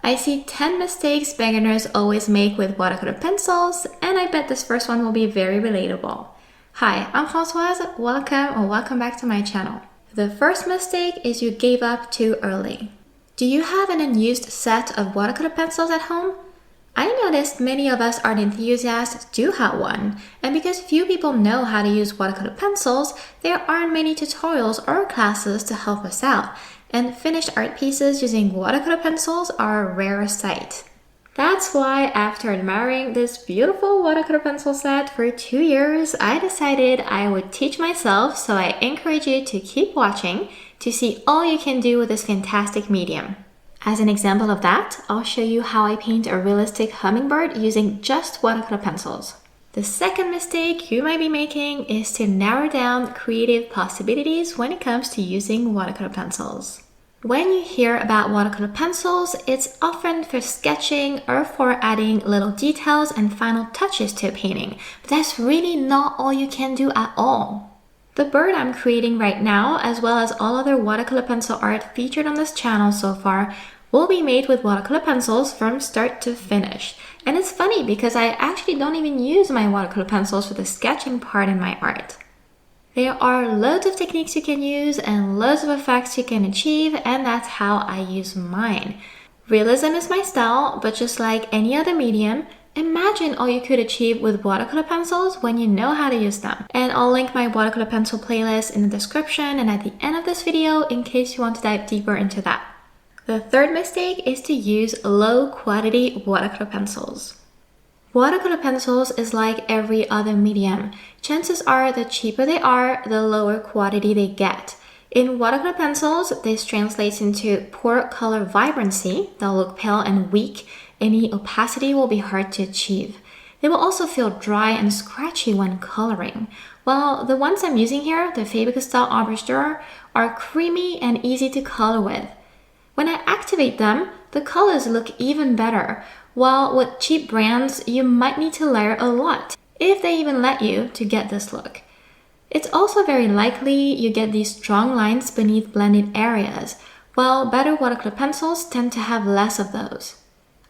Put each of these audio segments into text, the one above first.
I see 10 mistakes beginners always make with watercolor pencils, and I bet this first one will be very relatable. Hi, I'm Françoise. Welcome back to my channel. The first mistake is you gave up too early. Do you have an unused set of watercolor pencils at home? I noticed many of us art enthusiasts do have one, and because few people know how to use watercolor pencils, there aren't many tutorials or classes to help us out, and finished art pieces using watercolor pencils are a rare sight. That's why after admiring this beautiful watercolor pencil set for 2 years, I decided I would teach myself, so I encourage you to keep watching to see all you can do with this fantastic medium. As an example of that, I'll show you how I paint a realistic hummingbird using just watercolor pencils. The second mistake you might be making is to narrow down creative possibilities when it comes to using watercolor pencils. When you hear about watercolor pencils, it's often for sketching or for adding little details and final touches to a painting, but that's really not all you can do at all. The bird I'm creating right now, as well as all other watercolor pencil art featured on this channel so far, will be made with watercolor pencils from start to finish. And it's funny because I actually don't even use my watercolor pencils for the sketching part in my art. There are loads of techniques you can use and loads of effects you can achieve, and that's how I use mine. Realism is my style, but just like any other medium, imagine all you could achieve with watercolor pencils when you know how to use them. And I'll link my watercolor pencil playlist in the description and at the end of this video in case you want to dive deeper into that. The third mistake is to use low-quality watercolor pencils. Watercolor pencils is like every other medium. Chances are the cheaper they are, the lower quality they get. In watercolor pencils, this translates into poor color vibrancy. They'll look pale and weak. Any opacity will be hard to achieve. They will also feel dry and scratchy when coloring. While the ones I'm using here, the Faber-Castell Ombre D'Or, are creamy and easy to color with. When I activate them, the colors look even better, while with cheap brands, you might need to layer a lot, if they even let you, to get this look. It's also very likely you get these strong lines beneath blended areas, while better watercolor pencils tend to have less of those.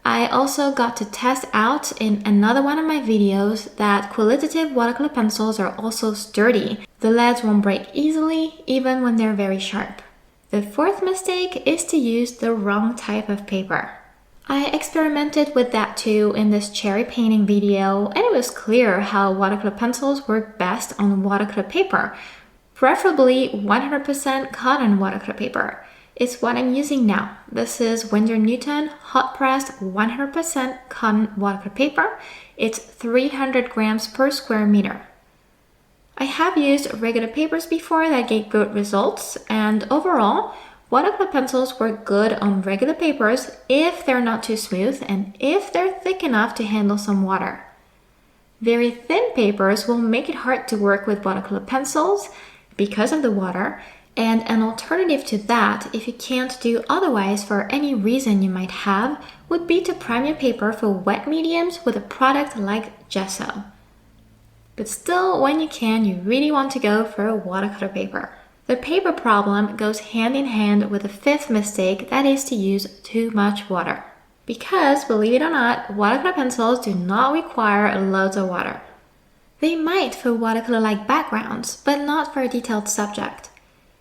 I also got to test out in another one of my videos that qualitative watercolor pencils are also sturdy. The leads won't break easily, even when they're very sharp. The fourth mistake is to use the wrong type of paper. I experimented with that too in this cherry painting video, and it was clear how watercolor pencils work best on watercolor paper, preferably 100% cotton watercolor paper. It's what I'm using now. This is Winsor & Newton hot pressed 100% cotton watercolor paper. It's 300 grams per square meter. I have used regular papers before that gave good results, and overall, watercolor pencils work good on regular papers if they're not too smooth and if they're thick enough to handle some water. Very thin papers will make it hard to work with watercolor pencils because of the water, and an alternative to that, if you can't do otherwise for any reason you might have, would be to prime your paper for wet mediums with a product like gesso. But still, when you can, you really want to go for a watercolor paper. The paper problem goes hand in hand with the fifth mistake, that is to use too much water. Because, believe it or not, watercolor pencils do not require loads of water. They might for watercolor-like backgrounds, but not for a detailed subject.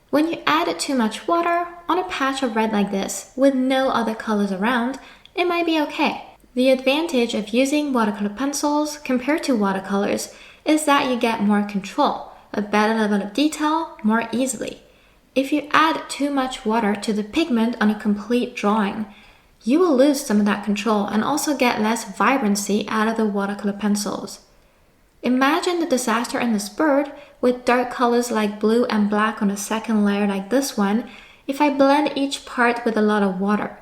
When you add too much water on a patch of red like this, with no other colors around, it might be okay. The advantage of using watercolor pencils compared to watercolors is that you get more control, a better level of detail more easily. If you add too much water to the pigment on a complete drawing, you will lose some of that control and also get less vibrancy out of the watercolor pencils. Imagine the disaster in this bird with dark colors like blue and black on a second layer like this one if I blend each part with a lot of water.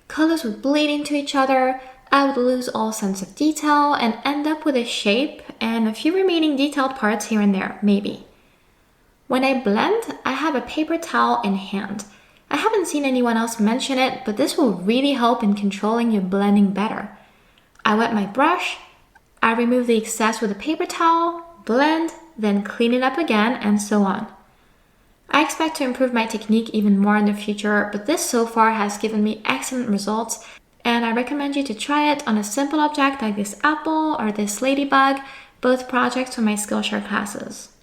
Colors would bleed into each other, I would lose all sense of detail and end up with a shape and a few remaining detailed parts here and there, maybe. When I blend, I have a paper towel in hand. I haven't seen anyone else mention it, but this will really help in controlling your blending better. I wet my brush, I remove the excess with a paper towel, blend, then clean it up again, and so on. I expect to improve my technique even more in the future, but this so far has given me excellent results, and I recommend you to try it on a simple object like this apple or this ladybug, both projects from my Skillshare classes.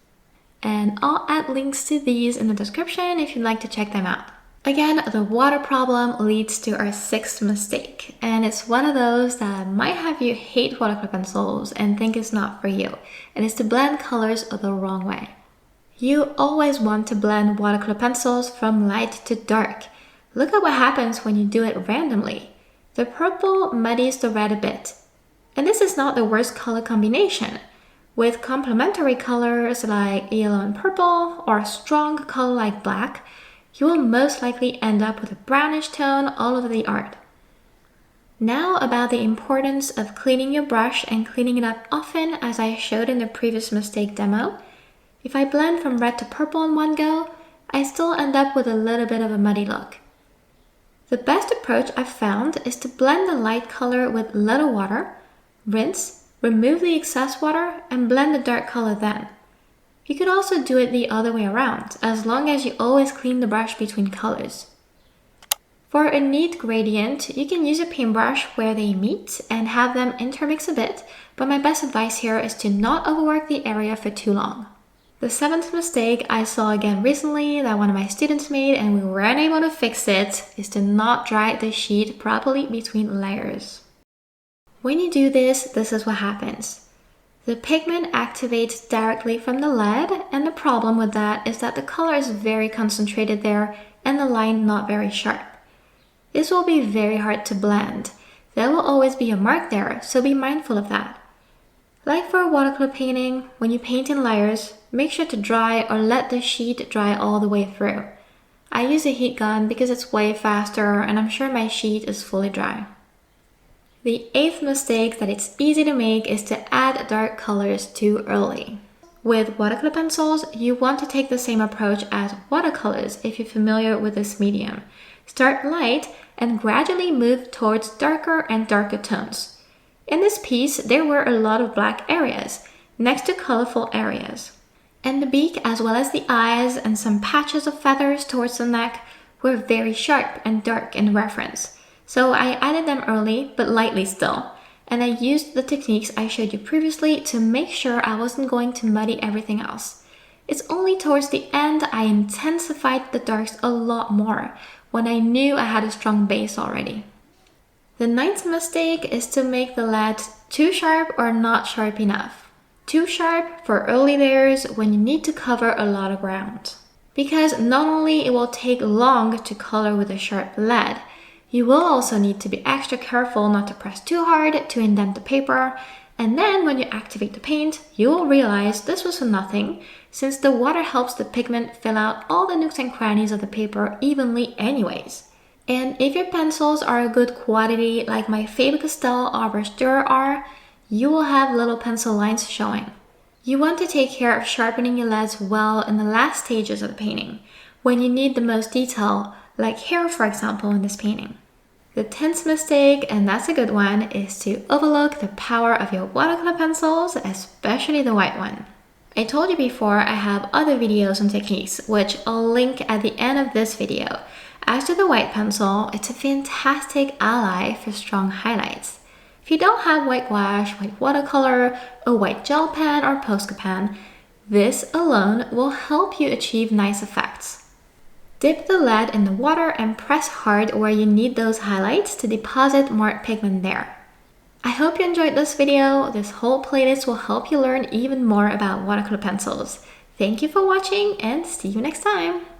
And I'll add links to these in the description if you'd like to check them out. Again, the water problem leads to our sixth mistake, and it's one of those that might have you hate watercolor pencils and think it's not for you, and it's to blend colors the wrong way. You always want to blend watercolor pencils from light to dark. Look at what happens when you do it randomly. The purple muddies the red a bit. And this is not the worst color combination. With complementary colors like yellow and purple, or a strong color like black, you will most likely end up with a brownish tone all over the art. Now about the importance of cleaning your brush and cleaning it up often, as I showed in the previous mistake demo. If I blend from red to purple in one go, I still end up with a little bit of a muddy look. The best approach I've found is to blend the light color with little water, rinse, remove the excess water, and blend the dark color then. You could also do it the other way around, as long as you always clean the brush between colors. For a neat gradient, you can use a paintbrush where they meet and have them intermix a bit, but my best advice here is to not overwork the area for too long. The seventh mistake I saw again recently that one of my students made and we weren't able to fix it is to not dry the sheet properly between layers. When you do this, this is what happens. The pigment activates directly from the lead, and the problem with that is that the color is very concentrated there and the line not very sharp. This will be very hard to blend. There will always be a mark there, so be mindful of that. Like for a watercolor painting, when you paint in layers, make sure to dry or let the sheet dry all the way through. I use a heat gun because it's way faster and I'm sure my sheet is fully dry. The eighth mistake that it's easy to make is to add dark colors too early. With watercolor pencils, you want to take the same approach as watercolors if you're familiar with this medium. Start light and gradually move towards darker and darker tones. In this piece, there were a lot of black areas next to colorful areas. And the beak, as well as the eyes and some patches of feathers towards the neck, were very sharp and dark in reference. So I added them early, but lightly still, and I used the techniques I showed you previously to make sure I wasn't going to muddy everything else. It's only towards the end I intensified the darks a lot more, when I knew I had a strong base already. The ninth mistake is to make the lead too sharp or not sharp enough. Too sharp for early layers when you need to cover a lot of ground. Because not only it will take long to color with a sharp lead, you will also need to be extra careful not to press too hard to indent the paper, and then when you activate the paint, you will realize this was for nothing, since the water helps the pigment fill out all the nooks and crannies of the paper evenly anyways. And if your pencils are a good quality, like my Faber-Castell Arbor Stir are, you will have little pencil lines showing. You want to take care of sharpening your leads well in the last stages of the painting, when you need the most detail, like here for example in this painting. The 10th mistake, and that's a good one, is to overlook the power of your watercolor pencils, especially the white one. I told you before I have other videos on techniques, which I'll link at the end of this video. As to the white pencil, it's a fantastic ally for strong highlights. If you don't have white gouache, white watercolor, a white gel pen or Posca pen, this alone will help you achieve nice effects. Dip the lead in the water and press hard where you need those highlights to deposit more pigment there. I hope you enjoyed this video. This whole playlist will help you learn even more about watercolor pencils. Thank you for watching and see you next time!